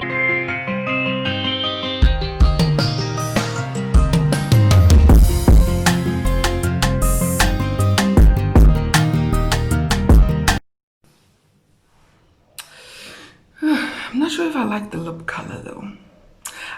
I'm not sure if I like the lip color though.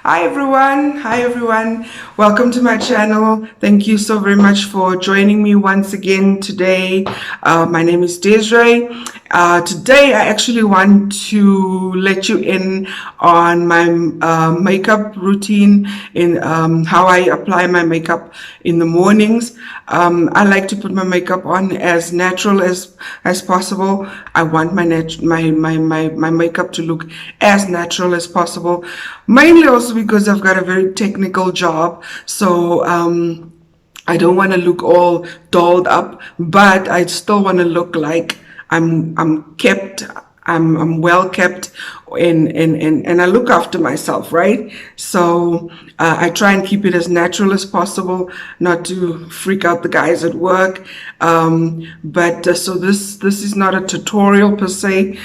Hi everyone, welcome to my channel. Thank you so very much for joining me once again today. My name is Desiree. Today I actually want to let you in on my makeup routine, in how I apply my makeup in the mornings. I like to put my makeup on as natural as possible. I want my makeup to look as natural as possible, mainly also because I've got a very technical job, so I don't want to look all dolled up, but I still want to look like I'm well kept, and I look after myself, right? So I try and keep it as natural as possible, not to freak out the guys at work. So this is not a tutorial per se.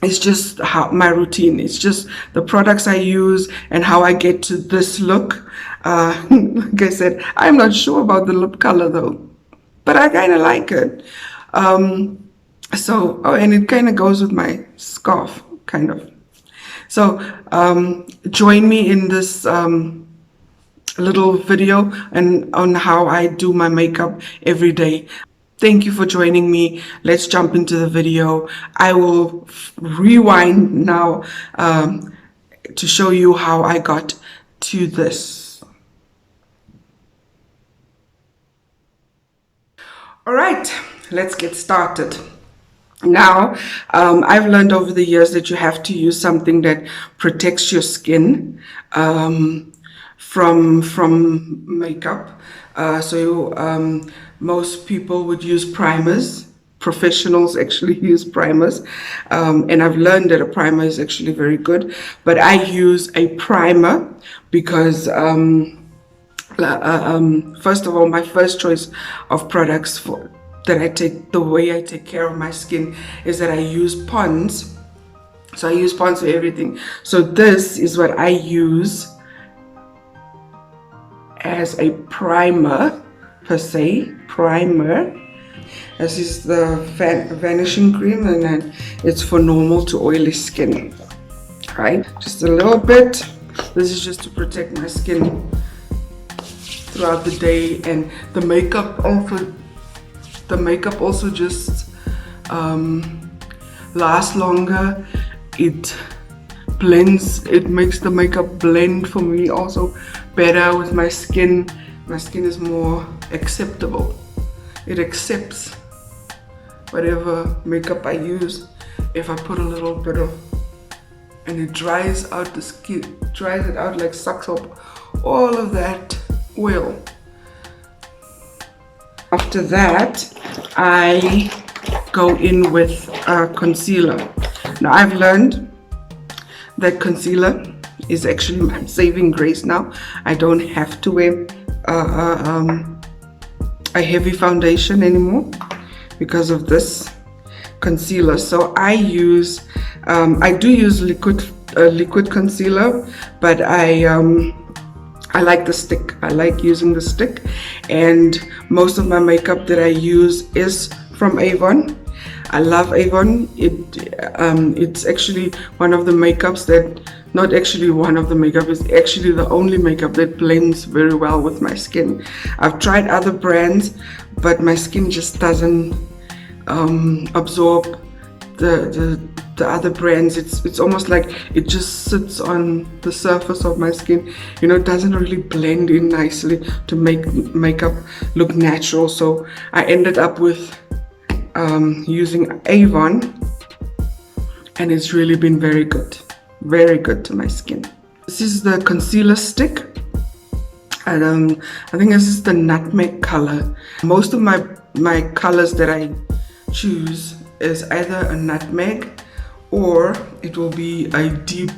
It's just how my routine. It's just the products I use and how I get to this look. Like I said, I'm not sure about the lip color though, but I kind of like it. And it kind of goes with my scarf, kind of. So join me in this little video and on how I do my makeup every day. Thank you for joining me. Let's jump into the video. I will rewind now to show you how I got to this. All right, let's get started. Now, I've learned over the years that you have to use something that protects your skin from makeup. Most people would use primers. Professionals actually use primers, and I've learned that a primer is actually very good, but I use a primer because first of all, my first choice of products the way I take care of my skin is that I use Ponds. So I use Ponds for everything. So this is what I use as a primer per se. This is the vanishing cream, and then it's for normal to oily skin, right? Just a little bit. This is just to protect my skin throughout the day, and the makeup also just lasts longer. It blends, it makes the makeup blend for me also better with my skin. My skin is more acceptable. It accepts whatever makeup I use. If I put a little bit of, and it dries out the skin, dries it out, like sucks up all of that oil. After that, I go in with concealer. Now I've learned that concealer is actually my saving grace now. I don't have to wear a heavy foundation anymore because of this concealer. So I do use liquid concealer, but I like the stick. I like using the stick, and most of my makeup that I use is from Avon. I love Avon. It's actually one of the makeups that, not actually one of the makeup, is actually the only makeup that blends very well with my skin. I've tried other brands, but my skin just doesn't absorb the other brands. It's almost like it just sits on the surface of my skin. You know, it doesn't really blend in nicely to make makeup look natural. So I ended up with using Avon, and it's really been very good to my skin. This is the concealer stick, and I think this is the nutmeg color. Most of my colors that I choose is either a nutmeg, or it will be a deep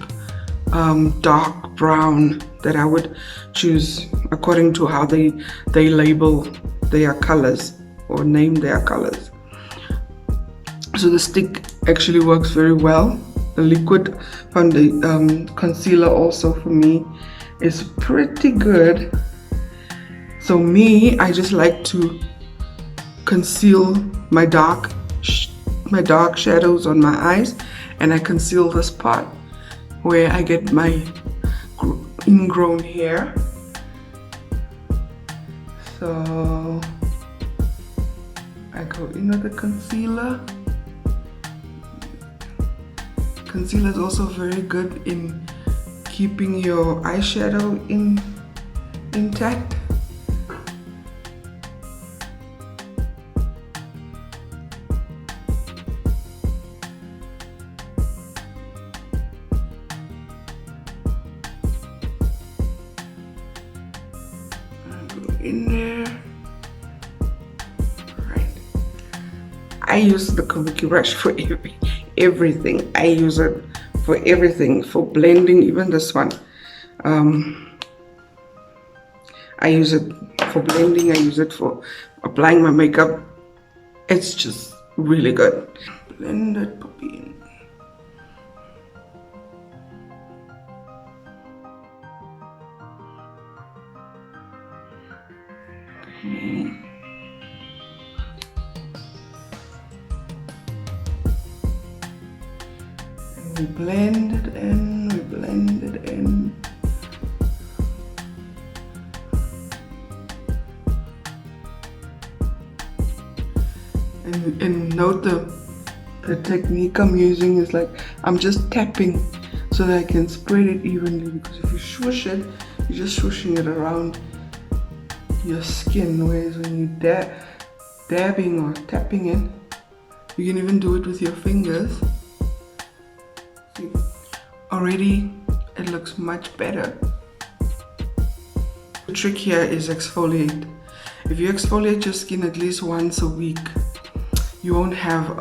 dark brown that I would choose according to how they label their colors or name their colors. So the stick actually works very well. The liquid concealer also for me is pretty good. So I just like to conceal my dark shadows on my eyes, and I conceal this part where I get my ingrown hair. So I go in with the concealer. Concealer is also very good in keeping your eyeshadow intact. In there. Right. I use the kabuki brush for everything. I use it for everything, for blending, even this one. I use it for blending, I use it for applying my makeup. It's just really good. Blend it, puppy. We blend it in, we blend it in. And note the technique I'm using is like, I'm just tapping so that I can spread it evenly, because if you swoosh it, you're just swooshing it around your skin, whereas when you dabbing or tapping it, you can even do it with your fingers. See, already it looks much better. The trick here is exfoliate. If you exfoliate your skin at least once a week, you won't have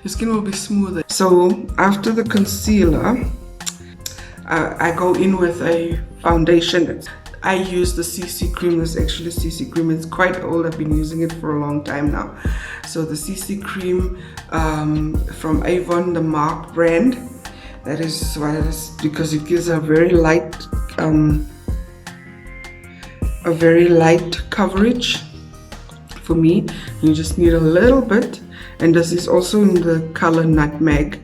your skin will be smoother. So after the concealer, I go in with a foundation. I use the CC cream. This is actually CC cream. It's quite old. I've been using it for a long time now. So the CC cream from Avon, the Mark brand. That is why it is, because it gives a very light coverage. For me, you just need a little bit, and this is also in the color Nutmeg.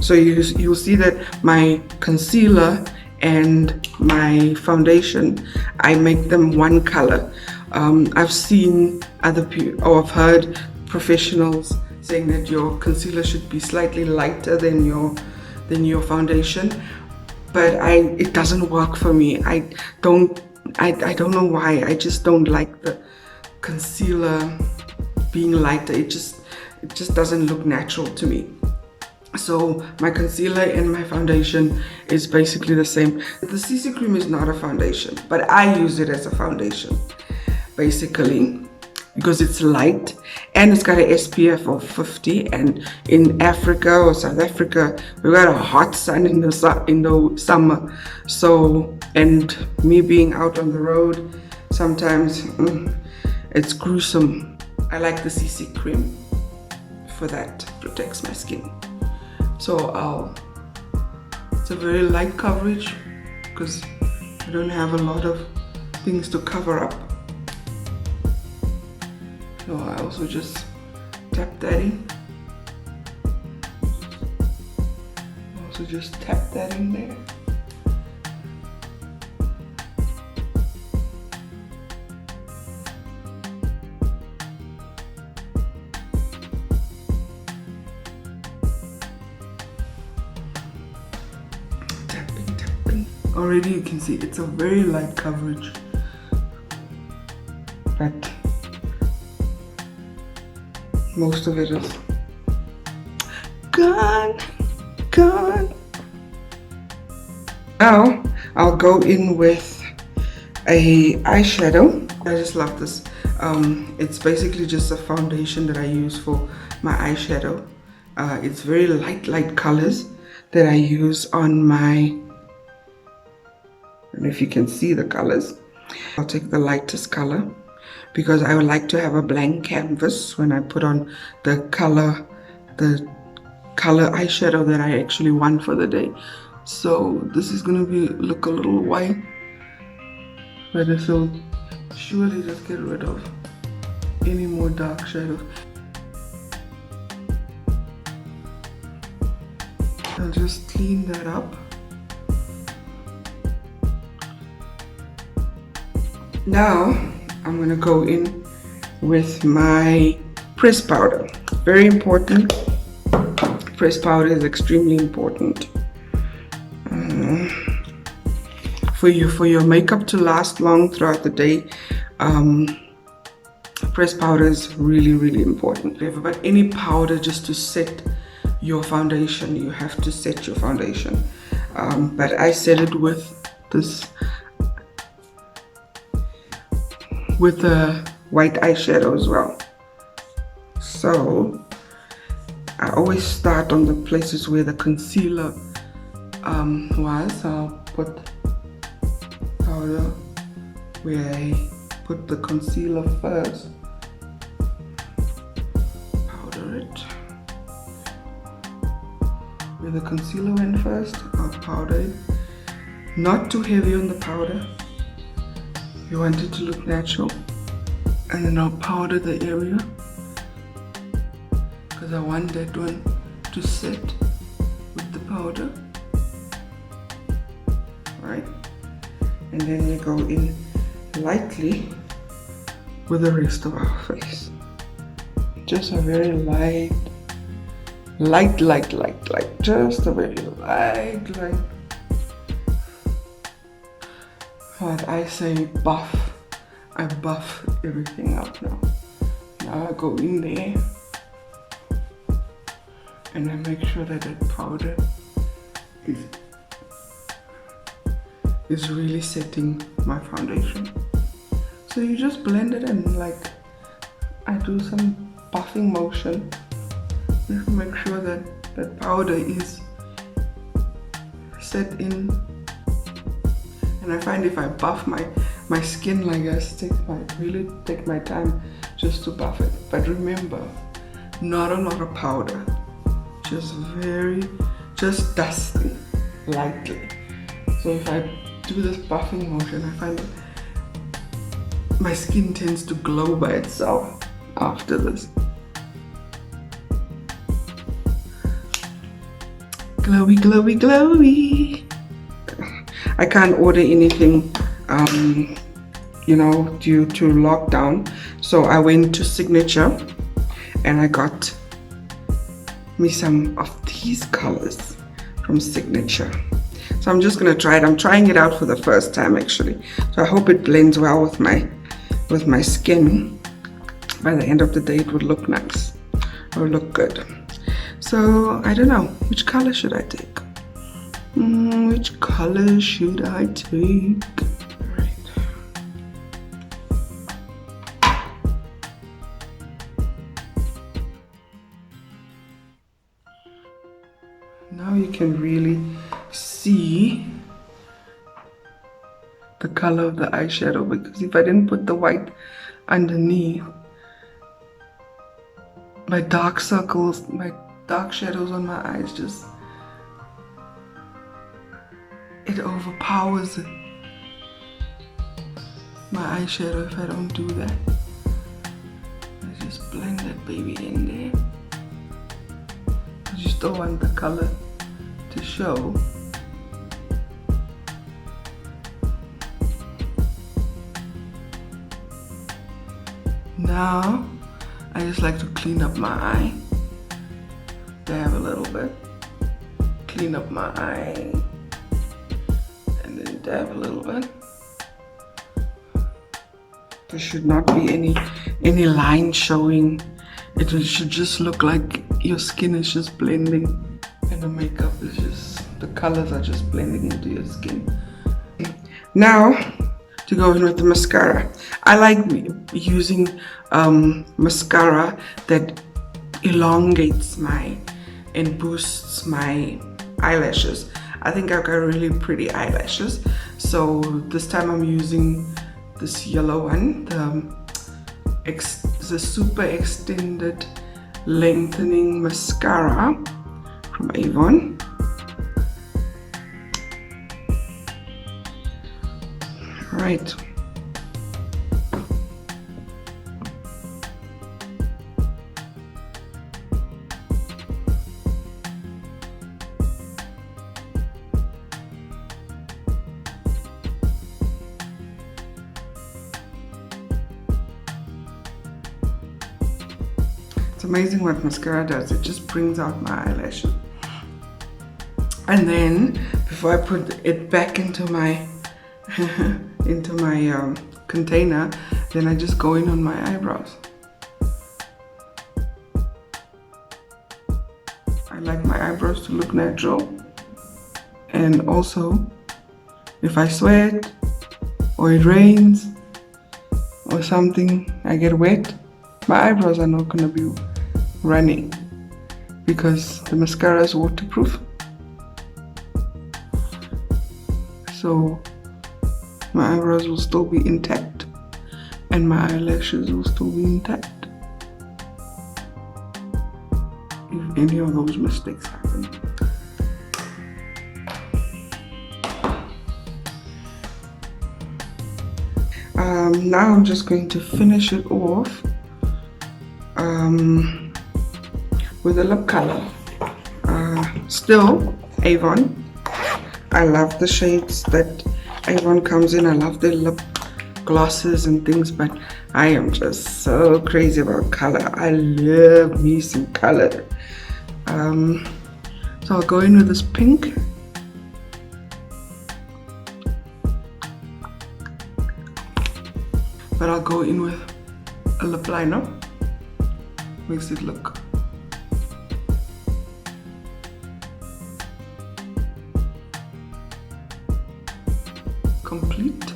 So you'll see that my concealer and my foundation, I make them one color. I've seen other people, or I've heard professionals saying that your concealer should be slightly lighter than your foundation, but it doesn't work for me. I don't know why. I just don't like the concealer being lighter. It just doesn't look natural to me. So my concealer and my foundation is basically the same. The CC cream is not a foundation, but I use it as a foundation basically because it's light and it's got an SPF of 50, and in Africa or South Africa we've got a hot sun in the summer. So, and me being out on the road sometimes, it's gruesome. I like the CC cream for that. It protects my skin. So it's a very light coverage because I don't have a lot of things to cover up. So I also just tap that in. Also just tap that in there. Already you can see it's a very light coverage, but most of it is gone. Now I'll go in with a eyeshadow. I just love this. It's basically just a foundation that I use for my eyeshadow. It's very light colors that I use on my, I don't know if you can see the colors. I'll take the lightest color because I would like to have a blank canvas when I put on the color the color eyeshadow that I actually want for the day. So this is gonna look a little white, but this will surely just get rid of any more dark shadows. I'll just clean that up. Now I'm gonna go in with my press powder. Very important. Press powder is extremely important for your makeup to last long throughout the day. Press powder is really important. But any powder just to set your foundation, you have to set your foundation. But I set it with this, with the white eyeshadow as well. So I always start on the places where the concealer was. I'll put powder where I put the concealer first. Powder it. Where the concealer went first, I'll powder it. Not too heavy on the powder. You want it to look natural. And then I'll powder the area, because I want that one to set with the powder. Right? And then we go in lightly with the rest of our face. Just a very light, just a very light. What I say, buff. I buff everything up now. Now I go in there and I make sure that that powder is really setting my foundation. So you just blend it in, like I do some buffing motion. Just make sure that that powder is set in. And I find if I buff my skin like this, really take my time just to buff it. But remember, not a lot of powder, just dusting lightly. So if I do this buffing motion, I find that my skin tends to glow by itself after this. Glowy, glowy, glowy. I can't order anything, due to lockdown. So I went to Signature and I got me some of these colors from Signature. So I'm just gonna try it. I'm trying it out for the first time actually. So I hope it blends well with my skin. By the end of the day, it would look nice or look good. So I don't know, which color should I take? Which color should I take? Right. Now you can really see the color of the eyeshadow, because if I didn't put the white underneath, my dark circles, my dark shadows on my eyes it overpowers my eyeshadow if I don't do that. I just blend that baby in there. I just don't want the color to show. Now I just like to clean up my eye. Dab a little bit. Clean up my eye. And then dab a little bit. There should not be any line showing. It should just look like your skin is just blending and the makeup is just, the colors are just blending into your skin. Now to go in with the mascara. I like using mascara that elongates and boosts my eyelashes. I think I've got really pretty eyelashes, so this time I'm using this yellow one, the super extended lengthening mascara from Avon. Right. It's amazing what mascara does. It just brings out my eyelashes. And then before I put it back into my container, then I just go in on my eyebrows. I like my eyebrows to look natural, and also if I sweat or it rains or something, I get wet, my eyebrows are not gonna be running because the mascara is waterproof. So my eyebrows will still be intact and my eyelashes will still be intact if any of those mistakes happen. Now I'm just going to finish it off with a lip color. Still Avon. I love the shades that Avon comes in. I love their lip glosses and things, but I am just so crazy about color. I love me some color. So I'll go in with this pink. But I'll go in with a lip liner. Makes it look complete.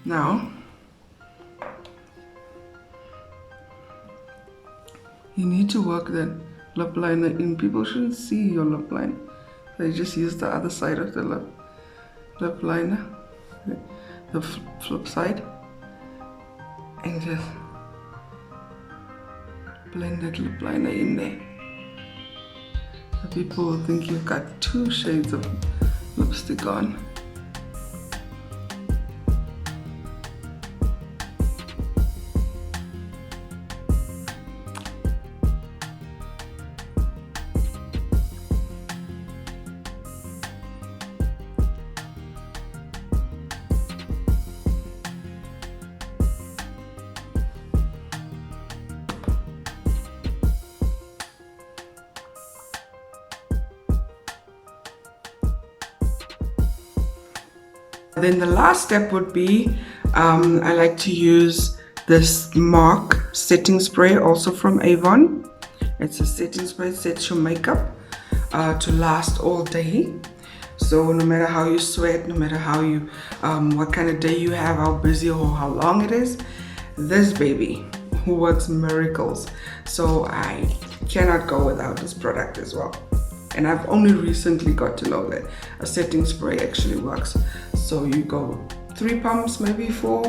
Now you need to work that lip liner in. People shouldn't see your lip line. They just use the other side of the lip liner, the flip side, and just blend that lip liner in there. So people will think you've got 2 shades of lipstick on. Then the last step would be, I like to use this Mark setting spray, also from Avon. It's a setting spray, sets your makeup to last all day. So no matter how you sweat, no matter how you, what kind of day you have, how busy or how long it is, this baby works miracles. So I cannot go without this product as well. And I've only recently got to know that a setting spray actually works. So you go 3 pumps, maybe 4,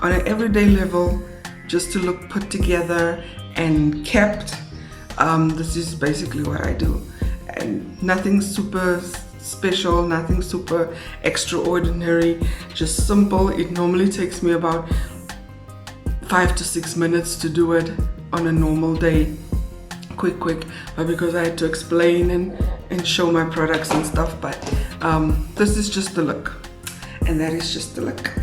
on an everyday level, just to look put together and kept. This is basically what I do, and nothing super special, nothing super extraordinary, just simple. It normally takes me about 5 to 6 minutes to do it on a normal day. Quick, but because I had to explain and show my products and stuff, but this is just the look, and that is just the look.